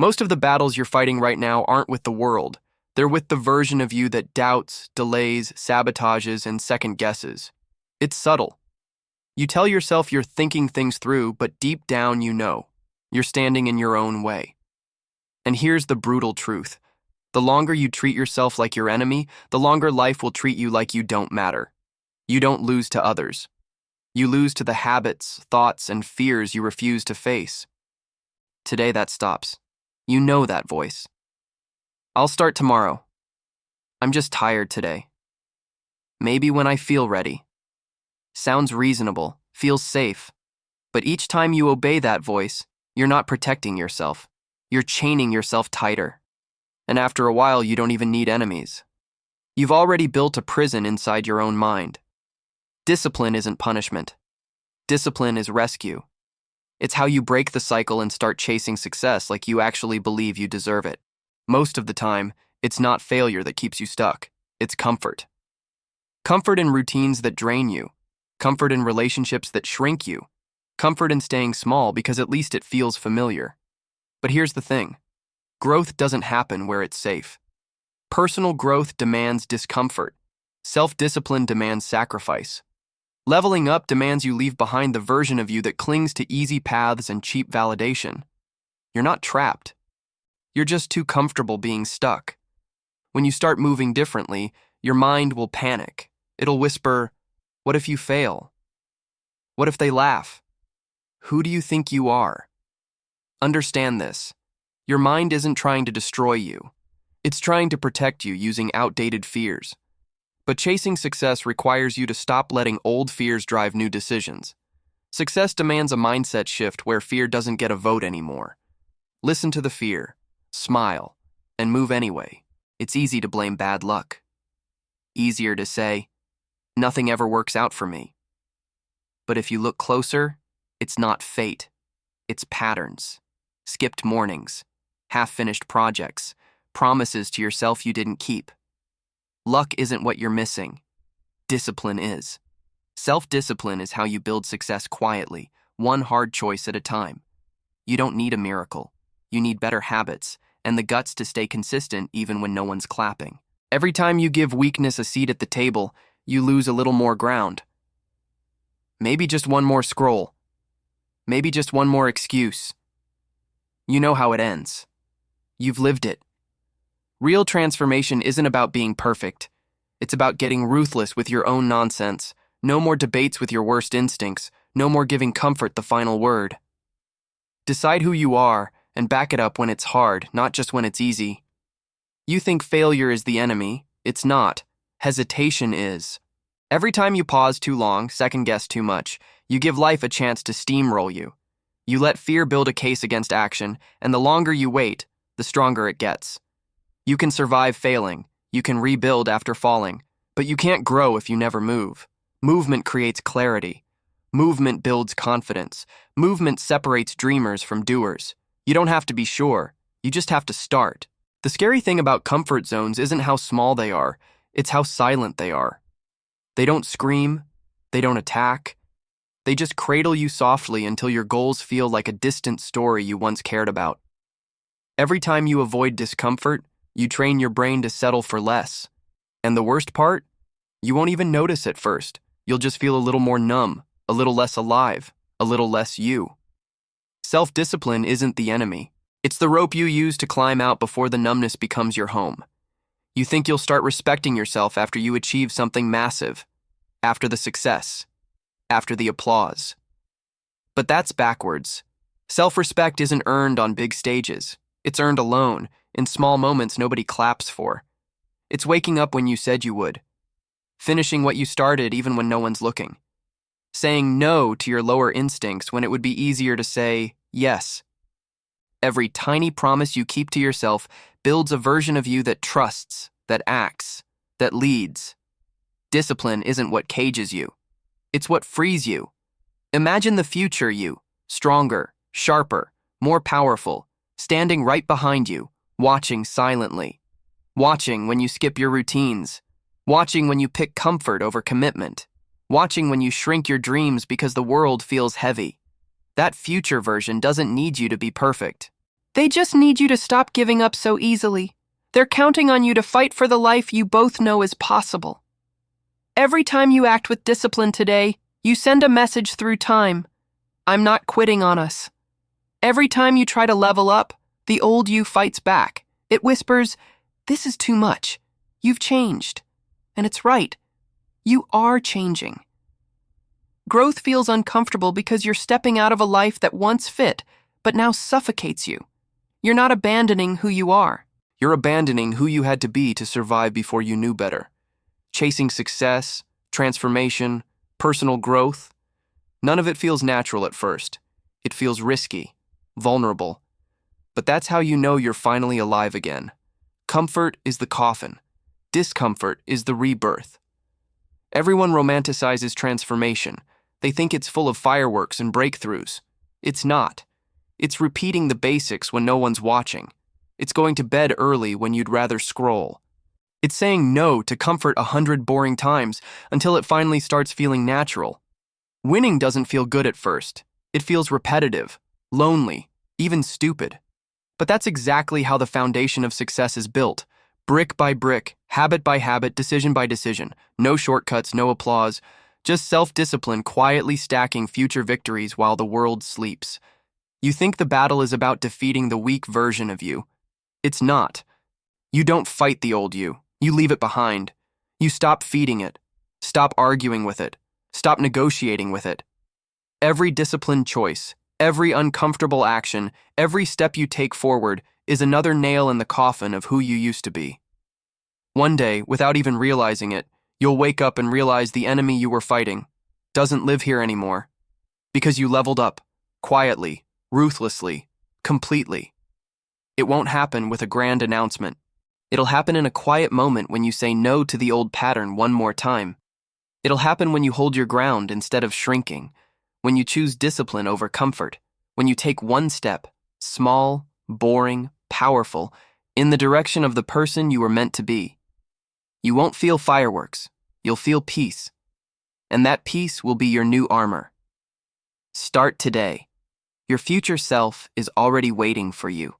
Most of the battles you're fighting right now aren't with the world. They're with the version of you that doubts, delays, sabotages, and second guesses. It's subtle. You tell yourself you're thinking things through, but deep down you know. You're standing in your own way. And here's the brutal truth. The longer you treat yourself like your enemy, the longer life will treat you like you don't matter. You don't lose to others. You lose to the habits, thoughts, and fears you refuse to face. Today that stops. You know that voice. I'll start tomorrow. I'm just tired today. Maybe when I feel ready. Sounds reasonable, feels safe. But each time you obey that voice, you're not protecting yourself. You're chaining yourself tighter. And after a while, you don't even need enemies. You've already built a prison inside your own mind. Discipline isn't punishment. Discipline is rescue. It's how you break the cycle and start chasing success like you actually believe you deserve it. Most of the time, it's not failure that keeps you stuck. It's comfort. Comfort in routines that drain you. Comfort in relationships that shrink you. Comfort in staying small because at least it feels familiar. But here's the thing. Growth doesn't happen where it's safe. Personal growth demands discomfort. Self-discipline demands sacrifice. Leveling up demands you leave behind the version of you that clings to easy paths and cheap validation. You're not trapped. You're just too comfortable being stuck. When you start moving differently, your mind will panic. It'll whisper, "What if you fail? What if they laugh? Who do you think you are?" Understand this. Your mind isn't trying to destroy you. It's trying to protect you using outdated fears. But chasing success requires you to stop letting old fears drive new decisions. Success demands a mindset shift where fear doesn't get a vote anymore. Listen to the fear, smile, and move anyway. It's easy to blame bad luck. Easier to say, "Nothing ever works out for me." But if you look closer, it's not fate. It's patterns. Skipped mornings, half-finished projects, promises to yourself you didn't keep. Luck isn't what you're missing. Discipline is. Self-discipline is how you build success quietly, one hard choice at a time. You don't need a miracle. You need better habits and the guts to stay consistent even when no one's clapping. Every time you give weakness a seat at the table, you lose a little more ground. Maybe just one more scroll. Maybe just one more excuse. You know how it ends. You've lived it. Real transformation isn't about being perfect. It's about getting ruthless with your own nonsense. No more debates with your worst instincts. No more giving comfort the final word. Decide who you are and back it up when it's hard, not just when it's easy. You think failure is the enemy. It's not. Hesitation is. Every time you pause too long, second-guess too much, you give life a chance to steamroll you. You let fear build a case against action, and the longer you wait, the stronger it gets. You can survive failing, you can rebuild after falling, but you can't grow if you never move. Movement creates clarity. Movement builds confidence. Movement separates dreamers from doers. You don't have to be sure, you just have to start. The scary thing about comfort zones isn't how small they are, it's how silent they are. They don't scream, they don't attack. They just cradle you softly until your goals feel like a distant story you once cared about. Every time you avoid discomfort, you train your brain to settle for less. And the worst part? You won't even notice at first. You'll just feel a little more numb, a little less alive, a little less you. Self-discipline isn't the enemy. It's the rope you use to climb out before the numbness becomes your home. You think you'll start respecting yourself after you achieve something massive, after the success, after the applause. But that's backwards. Self-respect isn't earned on big stages. It's earned alone, in small moments nobody claps for. It's waking up when you said you would. Finishing what you started even when no one's looking. Saying no to your lower instincts when it would be easier to say yes. Every tiny promise you keep to yourself builds a version of you that trusts, that acts, that leads. Discipline isn't what cages you. It's what frees you. Imagine the future you, stronger, sharper, more powerful, standing right behind you, watching silently. Watching when you skip your routines. Watching when you pick comfort over commitment. Watching when you shrink your dreams because the world feels heavy. That future version doesn't need you to be perfect. They just need you to stop giving up so easily. They're counting on you to fight for the life you both know is possible. Every time you act with discipline today, you send a message through time. I'm not quitting on us. Every time you try to level up, the old you fights back. It whispers, this is too much. You've changed. And it's right. You are changing. Growth feels uncomfortable because you're stepping out of a life that once fit, but now suffocates you. You're not abandoning who you are. You're abandoning who you had to be to survive before you knew better. Chasing success, transformation, personal growth. None of it feels natural at first. It feels risky, vulnerable. But that's how you know you're finally alive again. Comfort is the coffin. Discomfort is the rebirth. Everyone romanticizes transformation. They think it's full of fireworks and breakthroughs. It's not. It's repeating the basics when no one's watching. It's going to bed early when you'd rather scroll. It's saying no to comfort 100 boring times until it finally starts feeling natural. Winning doesn't feel good at first. It feels repetitive, lonely, even stupid. But that's exactly how the foundation of success is built. Brick by brick, habit by habit, decision by decision. No shortcuts, no applause. Just self-discipline quietly stacking future victories while the world sleeps. You think the battle is about defeating the weak version of you. It's not. You don't fight the old you. You leave it behind. You stop feeding it. Stop arguing with it. Stop negotiating with it. Every disciplined choice, every uncomfortable action, every step you take forward is another nail in the coffin of who you used to be. One day, without even realizing it, you'll wake up and realize the enemy you were fighting doesn't live here anymore. Because you leveled up, quietly, ruthlessly, completely. It won't happen with a grand announcement. It'll happen in a quiet moment when you say no to the old pattern one more time. It'll happen when you hold your ground instead of shrinking, when you choose discipline over comfort, when you take one step, small, boring, powerful, in the direction of the person you were meant to be. You won't feel fireworks. You'll feel peace. And that peace will be your new armor. Start today. Your future self is already waiting for you.